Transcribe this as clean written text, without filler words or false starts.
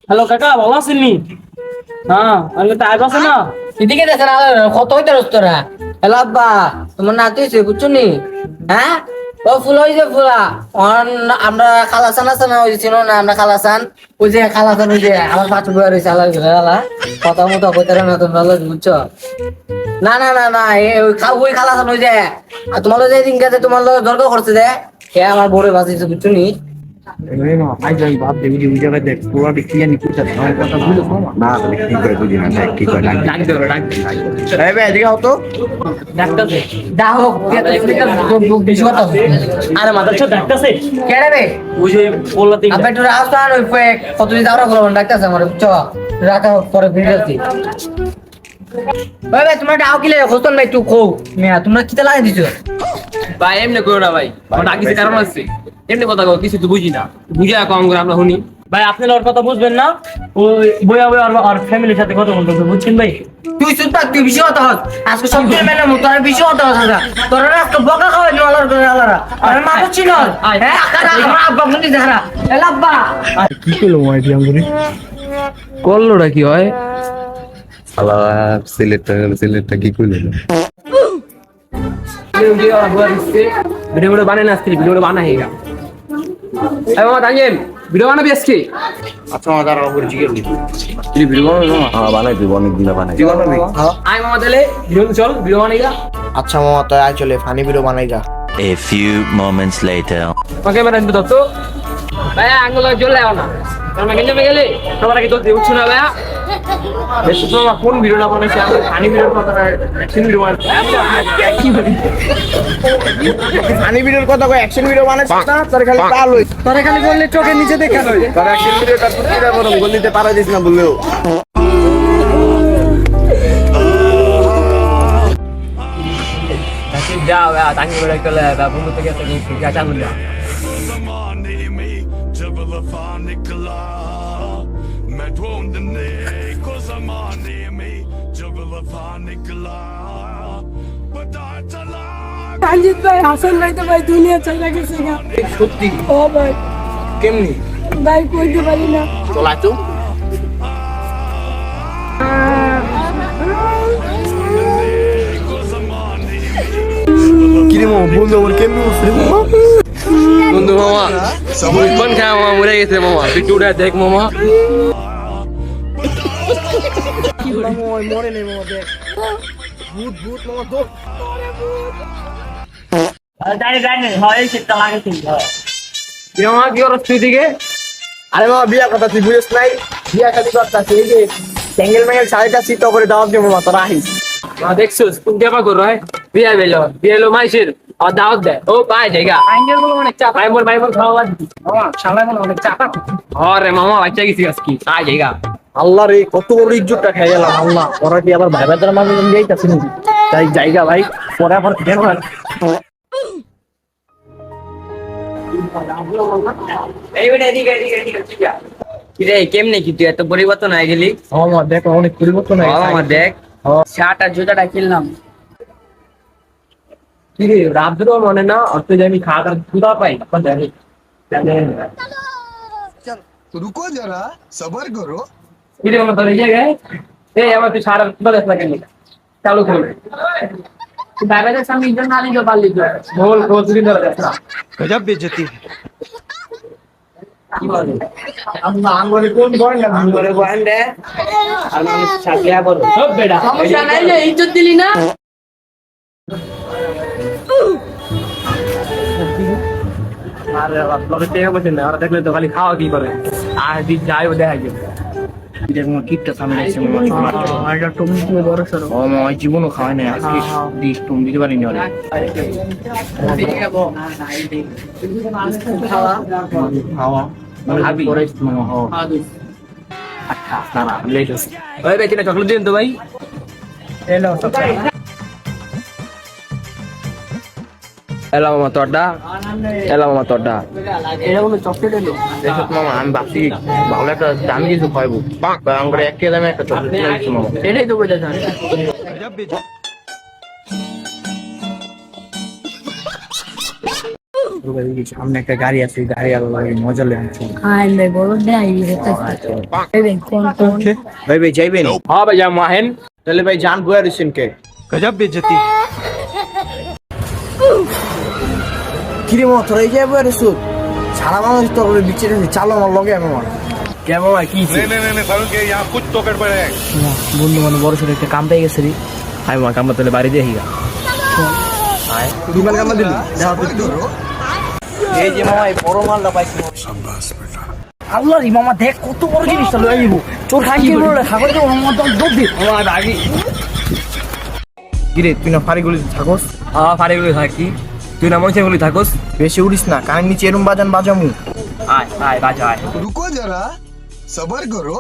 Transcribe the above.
Hello কাকা, ভালো আছেন নি? হ্যাঁ, আমি টাইপ আছে না? এদিকে দেখেন কত হইতে তোরা। হ্যালো আব্বা, তোমার নাতি হয়েছে বুঝছো নি? হ্যাঁ, ও ফুল হয়েছে ফুলা। আমরা খালাসান আছে না, ওই যে চিনো না আমরা খালাসান, ওই যে খালাসান, ওই যে আমার পাঁচ বই রয়েছে আলাদা করে আলা কথা মতো কইতারে না তোমরা বুঝছো? না না না না, ওই খালাসান ওই যে তোমার যে দিন গেছে তোমার লোক দরকার করছে যে কে আমার বড় বাঁচিয়েছে বুঝছো নি? আরে মাথার ছোট ডাকতেছে। কেডা রে? ওই যে বললা তিন আপনি একটু রাস্তার ওই কত দিন আরো বলবেন ডাক্তার আমার বুঝছো? রাখা পরে ভিড়াচ্ছি। ভাই ভাই তোমরা ডাও কিলে হোতন ভাই তুই কো মিয়া তোমরা কিতে লাগাই দিছো? ভাই এমনি করো না ভাই, আমার ডাকিছে কারণ আছে। এমনি কথা কও, কিছু তো বুঝি না, বুঝা কম করে আমরা শুনি। ভাই, আপনি ওর কথা বুঝবেন না। ওই বইয়া বইয়া আর ফ্যামিলির সাথে কথা বলতে বুঝছেন ভাই? তুই শুধু পাক তুই বেশি কথা হস আজকে সব দিন মেনে মত আর বেশি কথা হস না তোরা আজকে বকা খাওয়াই নি আলার করে আলারা আর মা তো চিনো হ্যাঁ আকারা আমার আব্বা বন্ধু যারা এ লাব্বা কি করলো মাইটি আমগুনি করলোটা কি হয়? শালা সিলেটটা কি করলো ভিডিও বানাই না আজকে, ভিডিও বানাই গা। এই মামা তাইয়েন ভিডিও বানাবি আজকে? আচ্ছা আমার দ্বারা করে জিজ্ঞেস তুই ভিডিও বানাবি মামা? হ্যাঁ বানাই দিব অনেক দিন বানাই তুই বানাবি? আয় মামা তাহলে ভিডিও চল, ভিডিও বানাই গা। আচ্ছা মামা তাই আয় চলে ফানি ভিডিও বানাই যা। A few moments later. Okay camera নিতে দাও তো ভাই, আঙ্গুল চলে যাও না, তোমরা গেলে সবার আগে তো উঠছো না ভাইয়া। বেশি তো কোন ভিডিওটা বানাইছে, আমি ফানি ভিডিওর কথা না অ্যাকশন ভিডিও বানাইছি। ফানি ভিডিওর কথা কই অ্যাকশন ভিডিও বানাইছিস না তোর খালি পাল হই তোর খালি বললে চোখে নিচে দেখা লই তোর অ্যাকশন ভিডিওটা তুই কিরা বলম গলিতে পারা দিস না বললেও যাও ভাইয়া, তাঙ্গি করে চলে যাবে বন্ধু থেকে একটা জিনিস গাছা গুলো। ਜ਼ਮਾਨੇ ਮੇ ਜਬ ਵਫਾ ਨਿਕਲਾ ਮੈਂ ਢੂੰਡਨੇ ਕੋ ਜ਼ਮਾਨੇ ਮੇ ਜਬ ਵਫਾ ਨਿਕਲਾ ਪਤਾ ਚਲਾ রঞ্জিত ভাই, হাসান ভাই তো ভাই দুনিয়া ছেড়ে গেছে গা। সত্যি ও ভাই, কেমনি ভাই কইতে পারি না। চলাই তো কিরে মামা বন্ধু আমার কেমনি বসে বন্ধু মামা কোন খায় মামা মরে গেছে মামা, তুই টুটা দেখ মামা। মরে নেই মামা দেখ ভূত ভূত মামা তো জানি জানি, হয় এই শীতটা লাগাইছি। কি মামা কি করছ তুই দিকে? আরে মামা বিয়া কথা তুই বুঝিস নাই বিয়া খালি করতাছি এই যে ট্যাঙ্গেল ম্যাঙ্গেল শাড়িটা শীত করে দাওয়াত দিয়ে মামা তোরা আহিস মা দেখছস কোন দেবা করো হয়, বিয়া বেলো মাইশের আর দাওয়াত দেয় ও পায় জায়গা। আইনের গুলো অনেক চাপ। মাইমর খাওয়া দিবি। শালায় মনে অনেক চাপ। আরে মামা বাচ্চা গেছি আজকে আয় জায়গা। আল্লাহ রে কত বড় ইজ্জতটা খেয়ে গেলাম আল্লাহ ওরা কি আবার ভাই ভাইদের মাঝে যাইতাছি নাকি তাই জায়গা ভাই পরে আবার কেন এই বেটা এদিকে এদিকে এদিকে চিয়া কি রে, কেমনে কি তুই এত পরিবর্তন হয়ে গেলি? মামা দেখো অনেক পরিবর্তন হয়ে মামা দেখ শার্ট আর জুতাটা কিনলাম। কি রে রাত্র মনে না অত যে আমি খাওয়া দাওয়া জুতা পাই তখন দেখি रुको जरा सबर करो কি রে মামা তোর এই জায়গায় এই আমার তুই সারা জুতা দেখ না কেন চালু করে তুই বাইরের সামনে ইজন না লিখে পারলি তো বল রোজ দিন ধরে দেখ না গজব বেজতি কি বলে আল্লাহ আঙ্গুলে কোন বয় না করে বয়ান দে আর মানুষ সাকিয়া করো সব বেটা সমস্যা নাই যে ইজ্জত দিলি না। আরে আপনাদের টেকা বসে না, ওরা দেখলে তো খালি খাওয়া কি করে আর দি যাই ও দেখা যাবে। দেখো কিটটা সামনে আছে মামা আইটা তুমি কি বড় সরো ও মামা জীবনও খায় না আজকে দিস তুমি দিতে পারিনি ওরে হাওয়া ভাবি করে মামা হাওয়া আচ্ছা না লেট হচ্ছে। ওই ভাই কিনা চকলেট দিন তো ভাই। এলো সব এলা মামা তোরটা, এলা মামা তোরটা। এটা কোনো চকলেট এলো দেখো মামা আমি ভাবছি ভালো একটা দামি কিছু খাইবো আমরা একটা দামে একটা চকলেট কিনে দিচ্ছি মামা এটাই তো বলে জানি। সামনে একটা গাড়ি আছে, গাড়ি আলো মজা লেগে হাই ভাই বলো না এই ভাই কোন কোন ভাই ভাই যাইবেন? হ্যাঁ ভাই যাবো আহেন। তাহলে ভাই জান বয়া রইছেন কে? গজব বেজতি। কিরে মো তোরা এই যে বয়া রইছ? সারা মানুষ তো বিচে আছে, চালো আমার লগে আমার। কেমন ভাই কি বন্ধু মানে বড় ছোট একটা কাম পেয়ে গেছে রে। হাই মা কামটা তাহলে বাড়ি দিয়ে হিগা। বিমান কামা দিলি? सबर करो এই যে মামা এই বড় মালটা পাইছি। शाबाश बेटा আল্লাহ রে মামা দেখ কত বড় জিনিসটা লয়ে আইবো। চোর খাই কি বড় খাবার তো মামা তো দৌড় দে। মামা ভাগি। কিরে তুই না ফাড়ি গুলি থাকস? হ্যাঁ ফাড়ি গুলি থাকি। তুই না মনসে গুলি থাকস। বেশি উড়িস না, কানের নিচে এরম বাজান বাজামু। আয় আয় বাজা আয়। रुको जरा सबर करो